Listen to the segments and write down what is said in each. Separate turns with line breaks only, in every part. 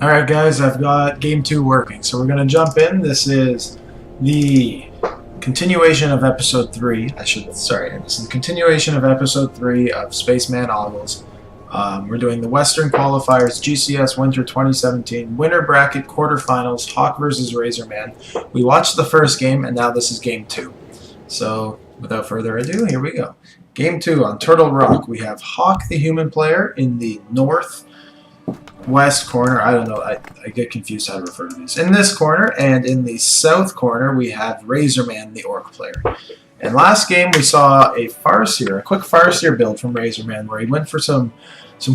Alright guys, I've got game 2 working, so we're going to jump in. This is the continuation of episode 3. This is the continuation of episode 3 of Spaceman Rambles. We're doing the Western Qualifiers GCS Winter 2017 Winter Bracket Quarterfinals, Hawk vs. RazzorMan. We watched the first game, and now this is game 2. So, without further ado, here we go. Game 2 on Turtle Rock. We have Hawk, the human player, in the northwest corner. I don't know, I get confused how to refer to these. In this corner, and in the south corner, we have RazzorMan, the orc player. And last game, we saw a Farseer, a quick Farseer build from RazzorMan, where he went for some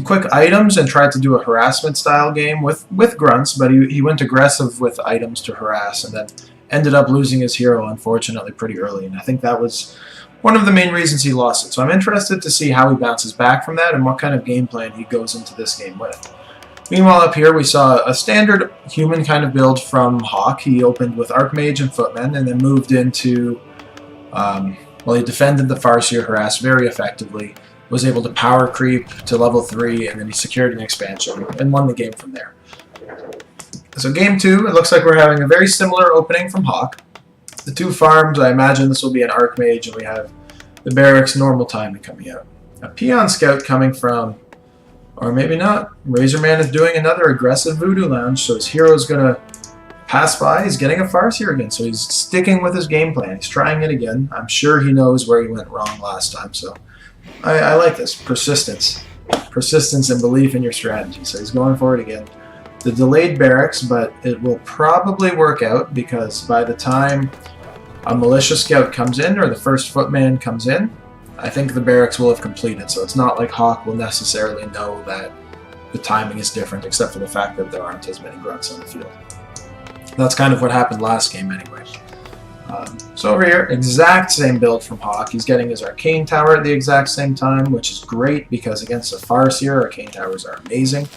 quick items and tried to do a harassment style game with grunts, but he went aggressive with items to harass, and then ended up losing his hero, unfortunately, pretty early. And I think that was one of the main reasons he lost it. So I'm interested to see how he bounces back from that and what kind of game plan he goes into this game with. Meanwhile, up here we saw a standard human kind of build from Hawk. He opened with Archmage and Footman and then moved into, he defended the Farseer harass very effectively, was able to power creep to level 3, and then he secured an expansion and won the game from there. So game 2, it looks like we're having a very similar opening from Hawk. The two farms, I imagine this will be an Archmage, and we have the barracks normal timing coming out. A Peon Scout coming from, or maybe not, RazzorMan is doing another aggressive Voodoo Lounge, so his hero is going to pass by. He's getting a Farseer again, so he's sticking with his game plan. He's trying it again. I'm sure he knows where he went wrong last time, so I like this. Persistence. Persistence and belief in your strategy. So he's going for it again. The delayed barracks, but it will probably work out because by the time a militia scout comes in or the first footman comes in, I think the barracks will have completed. So it's not like Hawk will necessarily know that the timing is different, except for the fact that there aren't as many grunts on the field. That's kind of what happened last game anyway. So over here, exact same build from Hawk. He's getting his Arcane Tower at the exact same time, which is great because against a Farseer, Arcane Towers are amazing.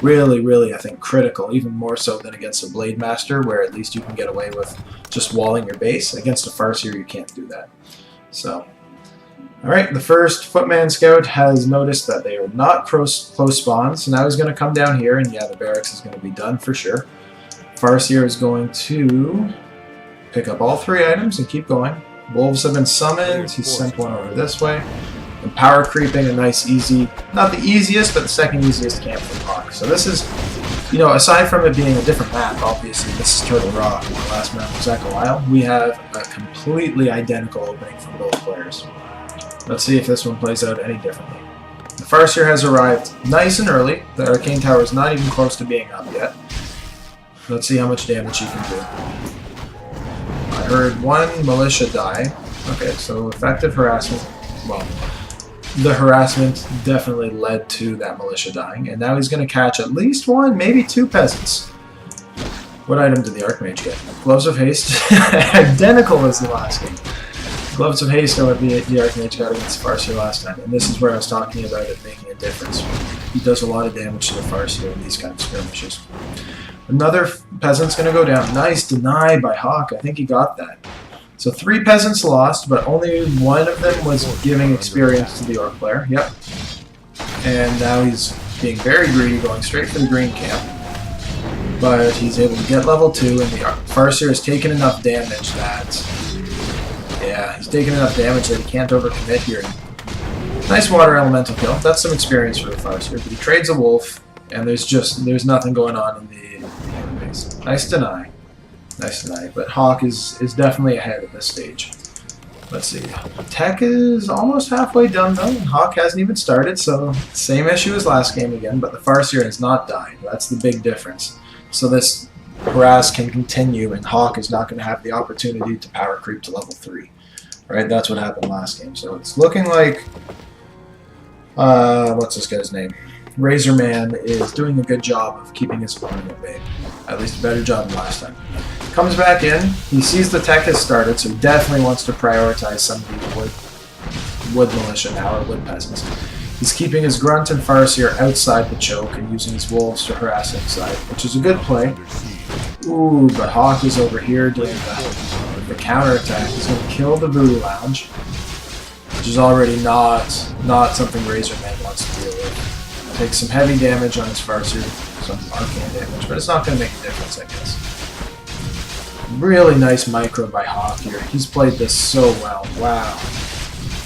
Really, really, I think, critical, even more so than against a Blade Master, where at least you can get away with just walling your base. Against a Farseer, you can't do that. So, alright, the first Footman Scout has noticed that they are not close spawns, so now he's going to come down here, and yeah, the barracks is going to be done for sure. Farseer is going to pick up all 3 items and keep going. Wolves have been summoned. He's sent one over this way. And power creeping, a nice easy, not the easiest, but the second easiest camp from Hawk. So this is, you know, aside from it being a different map, obviously, this is Turtle Rock, and the last map was Echo Isle. We have a completely identical opening from both players. Let's see if this one plays out any differently. The Farseer has arrived nice and early. The Arcane Tower is not even close to being up yet. Let's see how much damage he can do. I heard one militia die. Okay, so effective harassment. Well, the harassment definitely led to that militia dying, and now he's going to catch at least 1, maybe 2 peasants. What item did the Archmage get? Gloves of Haste. Identical as the last game. Gloves of Haste are what the Archmage got against Farseer last time, and this is where I was talking about it making a difference. He does a lot of damage to the Farseer in these kind of skirmishes. Another peasant's going to go down. Nice deny by Hawk. I think he got that. So 3 peasants lost, but only one of them was giving experience to the orc player. Yep. And now he's being very greedy, going straight for the green camp. But he's able to get level 2, and the Farseer has taken enough damage that... yeah, he's taken enough damage that he can't overcommit here. Nice water elemental kill. That's some experience for the Farseer, but he trades a wolf, and there's nothing going on in the base. Nice deny. Nice deny. But Hawk is definitely ahead at this stage. Let's see. Tech is almost halfway done though, and Hawk hasn't even started, so same issue as last game again, but the Farseer has not died. That's the big difference. So this harass can continue, and Hawk is not going to have the opportunity to power creep to level 3. Right? That's what happened last game. So it's looking like... what's this guy's name? RazzorMan is doing a good job of keeping his opponent at bay. At least a better job than last time. Comes back in, he sees the tech has started, so he definitely wants to prioritize some of these wood militia now, or wood peasants. He's keeping his grunt and Farseer outside the choke and using his wolves to harass inside, which is a good play. Ooh, but Hawk is over here doing the counterattack. He's going to kill the Voodoo Lounge, which is already not something RazzorMan wants to deal with. Takes some heavy damage on his Farseer. some arcane damage, but it's not going to make a difference, I guess. Really nice micro by Hawk here. He's played this so well. Wow.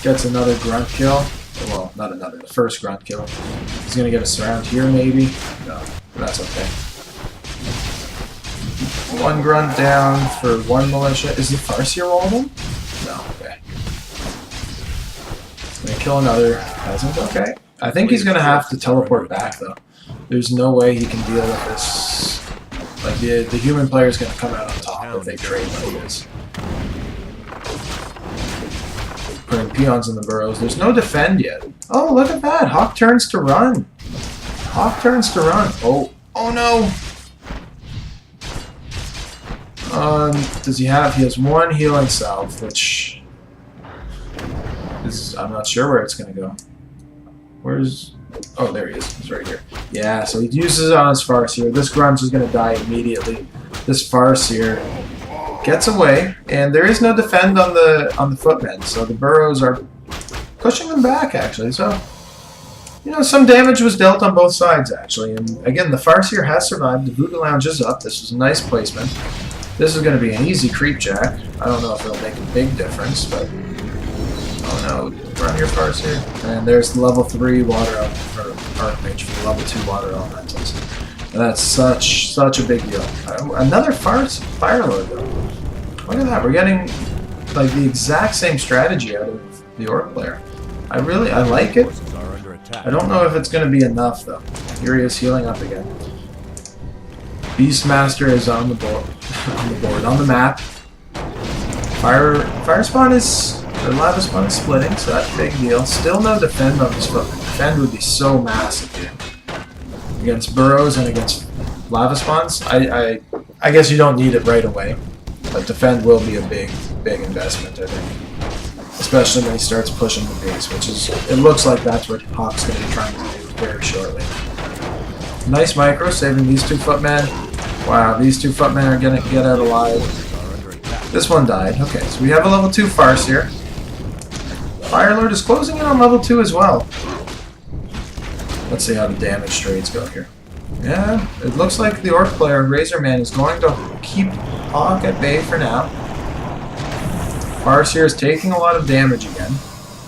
Gets another grunt kill. Well, not another, the first grunt kill. He's going to get a surround here, maybe. No, that's okay. One grunt down for one militia. Is the Farseer rolled him? No, okay. Gonna kill another peasant, okay. I think he's gonna have to teleport back though. There's no way he can deal with this. Like the human player's gonna come out on top if they trade like this. Putting peons in the burrows. There's no defend yet. Oh, look at that! Hawk turns to run. Hawk turns to run. Oh, oh no! Does he have? He has one healing salve, which is, I'm not sure where it's gonna go. Where's? Oh, there he is. He's right here. Yeah, so he uses it on his Farseer. This grunt is gonna die immediately. This Farseer gets away, and there is no defend on the footmen, so the burrows are pushing them back actually. So, you know, some damage was dealt on both sides actually, and again, the Farseer has survived. The Voodoo Lounge is up. This is a nice placement. This is going to be an easy creep jack. I don't know if it'll make a big difference, but oh no, run your Farseer. And there's the level 3 water Archmage for the level 2 water elementals. And that's such a big deal. Another Firelord though. Look at that, we're getting like the exact same strategy out of the Orc player. I like it. I don't know if it's going to be enough though. Here he is healing up again. Beastmaster is on the board, on the map. Fire spawn is, or lava spawn is splitting, so that's a big deal. Still no defend on this footman. Defend would be so massive here. Against burrows and against lava spawns, I guess you don't need it right away, but defend will be a big investment, I think. Especially when he starts pushing the base, which is, it looks like that's what Hawk's going to be trying to do very shortly. Nice micro, saving these two footmen. Wow, these two footmen are going to get out alive. This one died. Okay, so we have a level 2 Farseer. Firelord is closing in on level 2 as well. Let's see how the damage trades go here. Yeah, it looks like the Orc player, RazzorMan, is going to keep Hawk at bay for now. Farseer is taking a lot of damage again.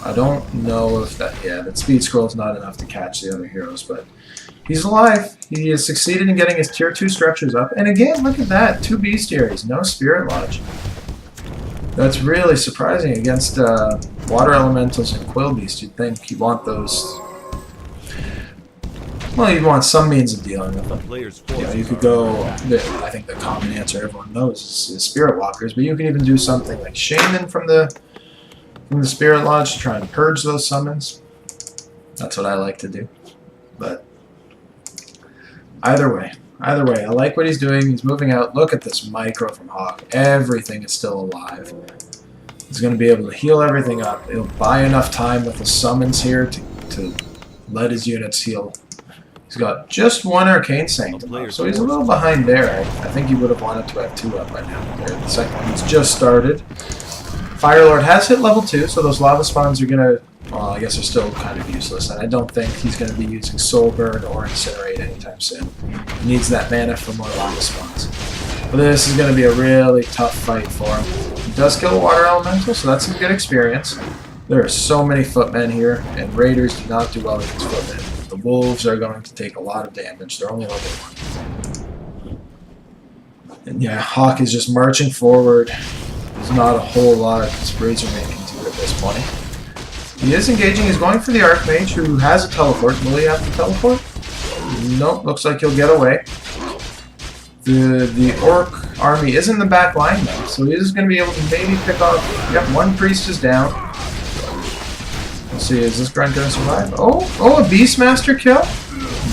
I don't know if that... Yeah, that speed scroll is not enough to catch the other heroes, but he's alive. He has succeeded in getting his tier 2 structures up. And again, look at that. 2 bestiaries, no Spirit Lodge. That's really surprising against water elementals and quill beasts. You'd think you want those... Well, you'd want some means of dealing with them. You know, you could go... I think the common answer everyone knows is Spirit Walkers, but you can even do something like Shaman from the Spirit Lodge to try and purge those summons. That's what I like to do. But either way, I like what he's doing. He's moving out. Look at this micro from Hawk. Everything is still alive. He's going to be able to heal everything up. He'll buy enough time with the summons here to let his units heal. He's got just one Arcane Sanctum up, so he's a little behind there. I think he would have wanted to have 2 up by now. There, the second one's just started. Firelord has hit level 2, so those lava spawns are going to... Well, I guess they're still kind of useless, and I don't think he's going to be using Soul Burn or Incinerate anytime soon. He needs that mana for more lava spawns. But this is going to be a really tough fight for him. He does kill a Water Elemental, so that's some good experience. There are so many footmen here, and Raiders do not do well against footmen. The Wolves are going to take a lot of damage. They're only level 1. And yeah, Hawk is just marching forward. There's not a whole lot RazzorMan can do at this point. He is engaging. He's going for the Archmage, who has a teleport. Will he have to teleport? Nope. Looks like he'll get away. The Orc army is in the back line now, so he is going to be able to maybe pick off... Yep, one priest is down. Let's see, is this grunt going to survive? Oh, a Beastmaster kill.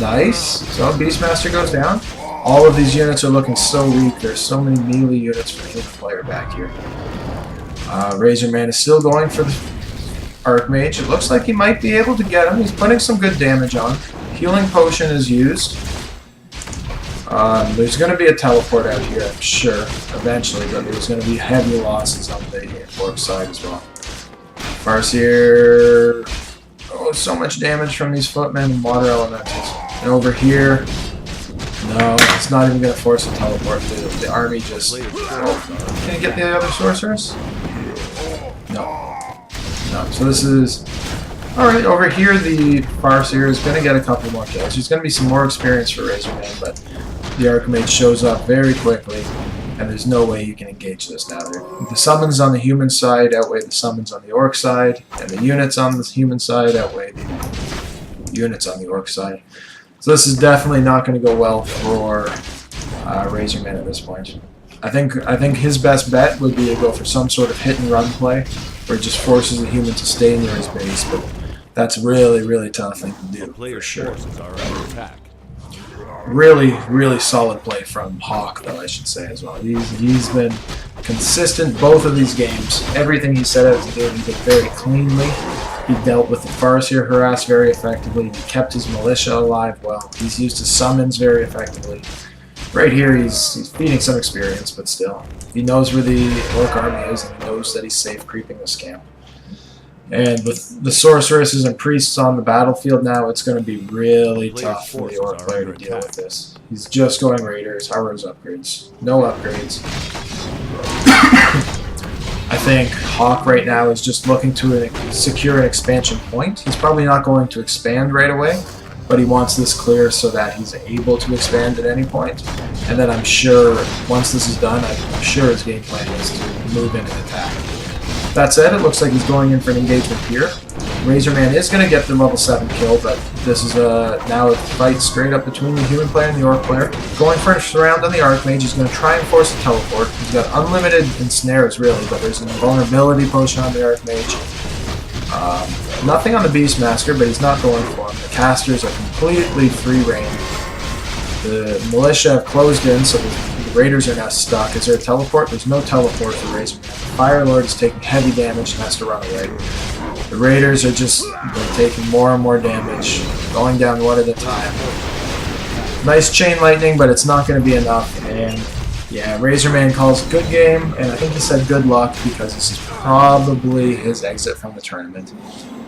Nice. So Beastmaster goes down. All of these units are looking so weak. There's so many melee units for the human player back here. RazzorMan is still going for the Archmage. It looks like he might be able to get him. He's putting some good damage on. Healing Potion is used. There's going to be a teleport out here, I'm sure, eventually, but there's going to be heavy losses on the Orc side as well. Farseer... Oh, so much damage from these footmen and water elementals. And over here, No, it's not even going to force a teleport. The army just... Oh, can you get the other sorceress? No. No, so this is... Alright, over here the Farseer is going to get a couple more kills. There's going to be some more experience for RazzorMan, but the Archmage shows up very quickly, and there's no way you can engage this now. The summons on the human side outweigh the summons on the Orc side, and the units on the human side outweigh the units on the Orc side. So this is definitely not going to go well for RazzorMan at this point. I think his best bet would be to go for some sort of hit and run play, where it just forces the human to stay near his base, but that's a really, really tough thing to do, for sure. Really, really solid play from Hawk, though, I should say, as well. He's been consistent both of these games. Everything he set out to do, he did very cleanly. He dealt with the Farseer harass very effectively. He kept his militia alive well. He's used his summons very effectively. Right here, he's feeding some experience, but still. He knows where the Orc army is, and he knows that he's safe creeping this camp. And with the sorceresses and priests on the battlefield now, it's going to be really tough for the Orc player to deal with this. He's just going Raiders, Harrow's upgrades. No upgrades. I think Hawk right now is just looking to secure an expansion point. He's probably not going to expand right away, but he wants this clear so that he's able to expand at any point. And then I'm sure, once this is done, I'm sure his game plan is to move in and attack. That said, it looks like he's going in for an engagement here. RazzorMan is going to get the level 7 kill, but this is now a fight straight up between the human player and the Orc player. Going for a surround on the Archmage, he's going to try and force a teleport. He's got unlimited ensnares, really, but there's an invulnerability potion on the Archmage. Nothing on the Beastmaster, but he's not going for him. The casters are completely free reign. The militia have closed in, so the Raiders are now stuck. Is there a teleport? There's no teleport for RazzorMan. The Fire Lord is taking heavy damage and has to run away. The Raiders are just taking more and more damage, going down one at a time. Nice chain lightning, but it's not going to be enough. And yeah, RazzorMan calls a good game, and I think he said good luck because this is probably his exit from the tournament.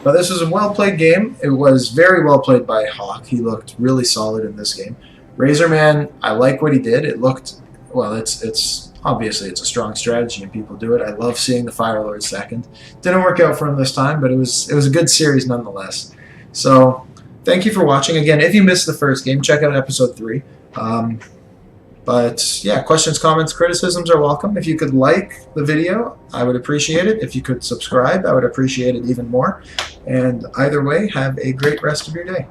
But this was a well-played game. It was very well played by Hawk. He looked really solid in this game. RazzorMan, I like what he did. It looked, well, it's obviously it's a strong strategy and people do it. I love seeing the Fire Lord second. Didn't work out for him this time, but it was a good series nonetheless. So thank you for watching. Again, if you missed the first game, check out episode 3. But yeah, questions, comments, criticisms are welcome. If you could like the video, I would appreciate it. If you could subscribe, I would appreciate it even more. And either way, have a great rest of your day.